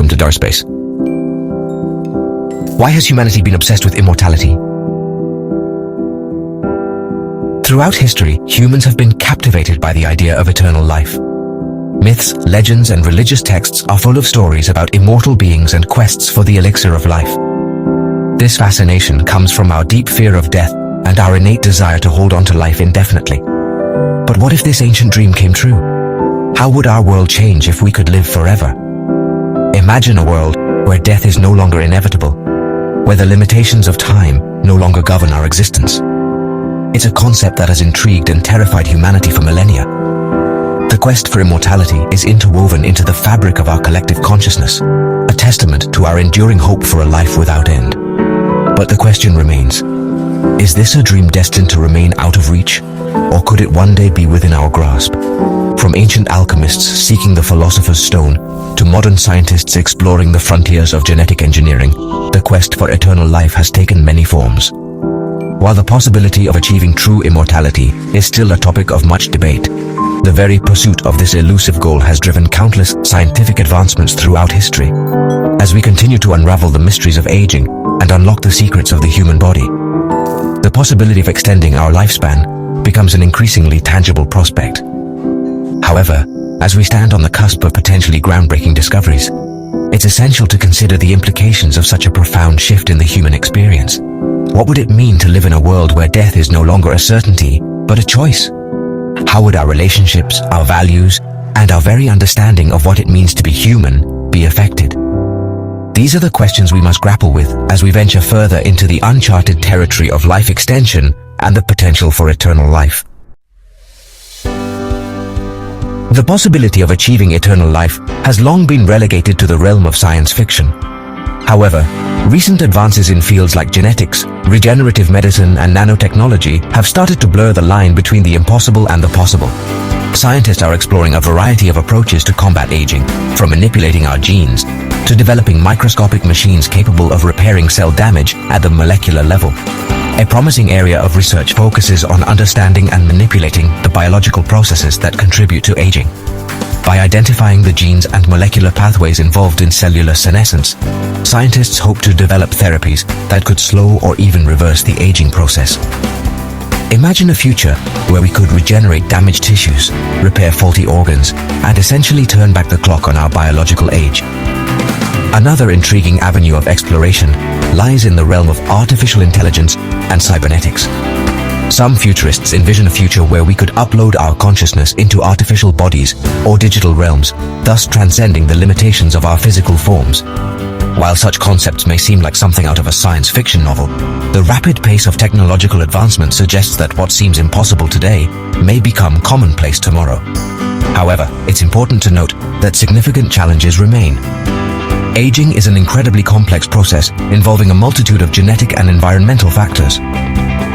welcome to Dark Space. Why has humanity been obsessed with immortality? Throughout history, humans have been captivated by the idea of eternal life. Myths, legends, and religious texts are full of stories about immortal beings and quests for the elixir of life. This fascination comes from our deep fear of death and our innate desire to hold on to life indefinitely. But what if this ancient dream came true? How would our world change if we could live forever? Imagine a world where death is no longer inevitable, where the limitations of time no longer govern our existence. It's a concept that has intrigued and terrified humanity for millennia. The quest for immortality is interwoven into the fabric of our collective consciousness, a testament to our enduring hope for a life without end. But the question remains, is this a dream destined to remain out of reach, or could it one day be within our grasp? From ancient alchemists seeking the philosopher's stone, to modern scientists exploring the frontiers of genetic engineering, the quest for eternal life has taken many forms. While the possibility of achieving true immortality is still a topic of much debate, the very pursuit of this elusive goal has driven countless scientific advancements throughout history. As we continue to unravel the mysteries of aging and unlock the secrets of the human body, the possibility of extending our lifespan becomes an increasingly tangible prospect. However, as we stand on the cusp of potentially groundbreaking discoveries, it's essential to consider the implications of such a profound shift in the human experience. What would it mean to live in a world where death is no longer a certainty, but a choice? How would our relationships, our values, and our very understanding of what it means to be human be affected? These are the questions we must grapple with as we venture further into the uncharted territory of life extension and the potential for eternal life. The possibility of achieving eternal life has long been relegated to the realm of science fiction. However, recent advances in fields like genetics, regenerative medicine, and nanotechnology have started to blur the line between the impossible and the possible. Scientists are exploring a variety of approaches to combat aging, from manipulating our genes to developing microscopic machines capable of repairing cell damage at the molecular level. A promising area of research focuses on understanding and manipulating the biological processes that contribute to aging. By identifying the genes and molecular pathways involved in cellular senescence, scientists hope to develop therapies that could slow or even reverse the aging process. Imagine a future where we could regenerate damaged tissues, repair faulty organs, and essentially turn back the clock on our biological age. Another intriguing avenue of exploration lies in the realm of artificial intelligence and cybernetics. Some futurists envision a future where we could upload our consciousness into artificial bodies or digital realms, thus transcending the limitations of our physical forms. While such concepts may seem like something out of a science fiction novel, the rapid pace of technological advancement suggests that what seems impossible today may become commonplace tomorrow. However, it's important to note that significant challenges remain. Aging is an incredibly complex process involving a multitude of genetic and environmental factors.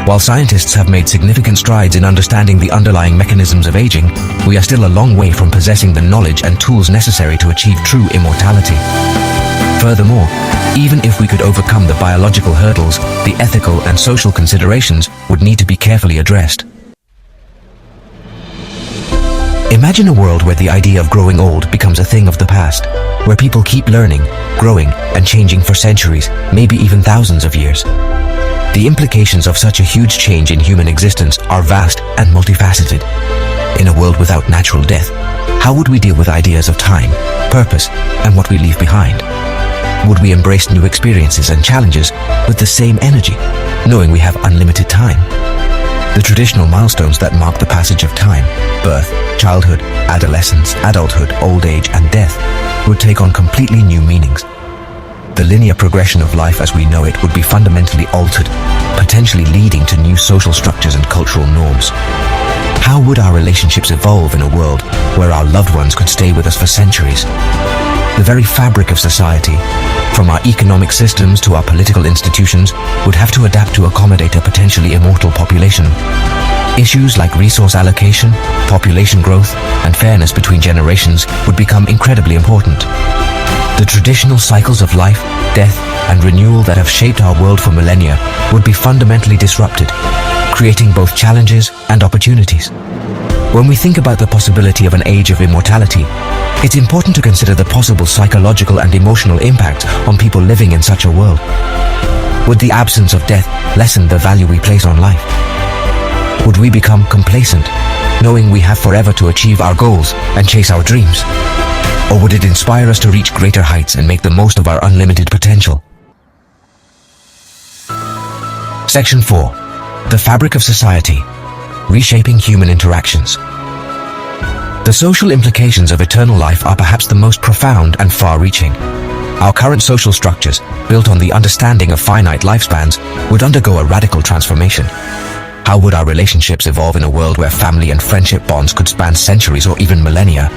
While scientists have made significant strides in understanding the underlying mechanisms of aging, we are still a long way from possessing the knowledge and tools necessary to achieve true immortality. Furthermore, even if we could overcome the biological hurdles, the ethical and social considerations would need to be carefully addressed. Imagine a world where the idea of growing old becomes a thing of the past, where people keep learning, growing, and changing for centuries, maybe even thousands of years. The implications of such a huge change in human existence are vast and multifaceted. In a world without natural death, how would we deal with ideas of time, purpose, and what we leave behind? Would we embrace new experiences and challenges with the same energy, knowing we have unlimited time? The traditional milestones that mark the passage of time, birth, childhood, adolescence, adulthood, old age, and death, would take on completely new meanings. The linear progression of life as we know it would be fundamentally altered, potentially leading to new social structures and cultural norms. How would our relationships evolve in a world where our loved ones could stay with us for centuries? The very fabric of society, from our economic systems to our political institutions, would have to adapt to accommodate a potentially immortal population. Issues like resource allocation, population growth, and fairness between generations would become incredibly important. The traditional cycles of life, death, and renewal that have shaped our world for millennia would be fundamentally disrupted, creating both challenges and opportunities. When we think about the possibility of an age of immortality, It's important to consider the possible psychological and emotional impact on people living in such a world. Would the absence of death lessen the value we place on life? Would we become complacent, knowing we have forever to achieve our goals and chase our dreams? Or would it inspire us to reach greater heights and make the most of our unlimited potential? Section 4. The fabric of society. Reshaping human interactions. The social implications of eternal life are perhaps the most profound and far-reaching. Our current social structures, built on the understanding of finite lifespans, would undergo a radical transformation. How would our relationships evolve in a world where family and friendship bonds could span centuries or even millennia?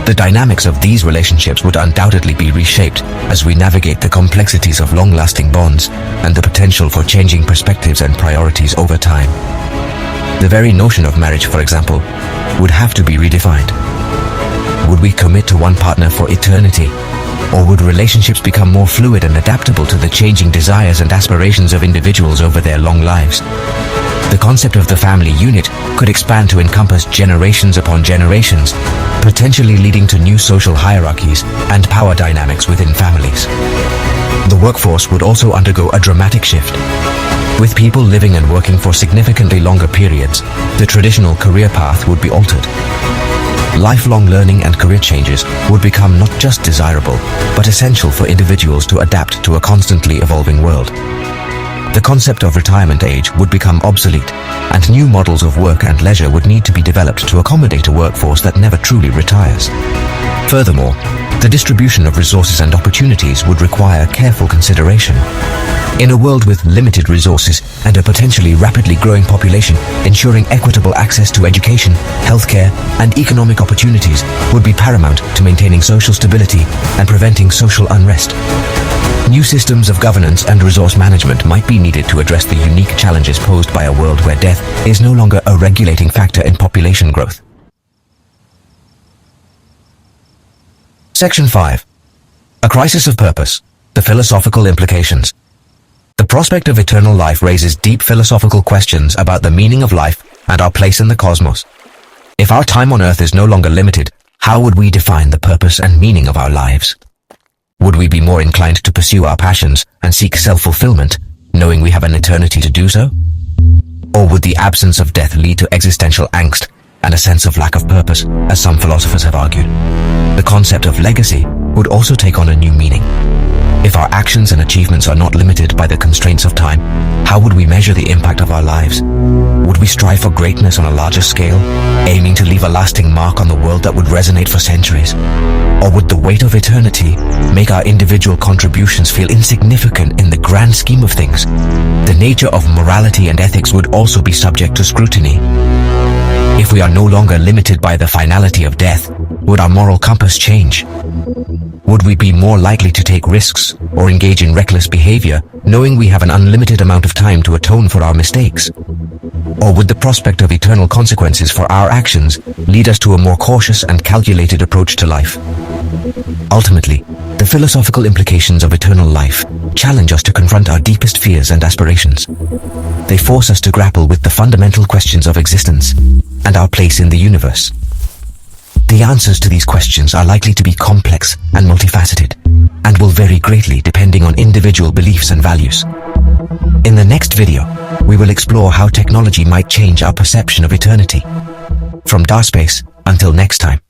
The dynamics of these relationships would undoubtedly be reshaped as we navigate the complexities of long-lasting bonds and the potential for changing perspectives and priorities over time. The very notion of marriage, for example, would have to be redefined. Would we commit to one partner for eternity? Or would relationships become more fluid and adaptable to the changing desires and aspirations of individuals over their long lives? The concept of the family unit could expand to encompass generations upon generations, potentially leading to new social hierarchies and power dynamics within families. The workforce would also undergo a dramatic shift. With people living and working for significantly longer periods, the traditional career path would be altered. Lifelong learning and career changes would become not just desirable, but essential for individuals to adapt to a constantly evolving world. The concept of retirement age would become obsolete, and new models of work and leisure would need to be developed to accommodate a workforce that never truly retires. Furthermore, the distribution of resources and opportunities would require careful consideration. In a world with limited resources and a potentially rapidly growing population, ensuring equitable access to education, healthcare, and economic opportunities would be paramount to maintaining social stability and preventing social unrest. New systems of governance and resource management might be needed to address the unique challenges posed by a world where death is no longer a regulating factor in population growth. Section 5. A crisis of purpose. The philosophical implications. The prospect of eternal life raises deep philosophical questions about the meaning of life and our place in the cosmos. If our time on Earth is no longer limited, how would we define the purpose and meaning of our lives? Would we be more inclined to pursue our passions and seek self-fulfillment, knowing we have an eternity to do so? Or would the absence of death lead to existential angst and a sense of lack of purpose, as some philosophers have argued? The concept of legacy would also take on a new meaning. If our actions and achievements are not limited by the constraints of time, how would we measure the impact of our lives? Would we strive for greatness on a larger scale, aiming to leave a lasting mark on the world that would resonate for centuries? Or would the weight of eternity make our individual contributions feel insignificant in the grand scheme of things? The nature of morality and ethics would also be subject to scrutiny. If we are no longer limited by the finality of death, would our moral compass change? Would we be more likely to take risks or engage in reckless behavior, knowing we have an unlimited amount of time to atone for our mistakes? Or would the prospect of eternal consequences for our actions lead us to a more cautious and calculated approach to life? Ultimately, the philosophical implications of eternal life challenge us to confront our deepest fears and aspirations. They force us to grapple with the fundamental questions of existence and our place in the universe. The answers to these questions are likely to be complex and multifaceted, and will vary greatly depending on individual beliefs and values. In the next video, we will explore how technology might change our perception of eternity. From Darspace, until next time.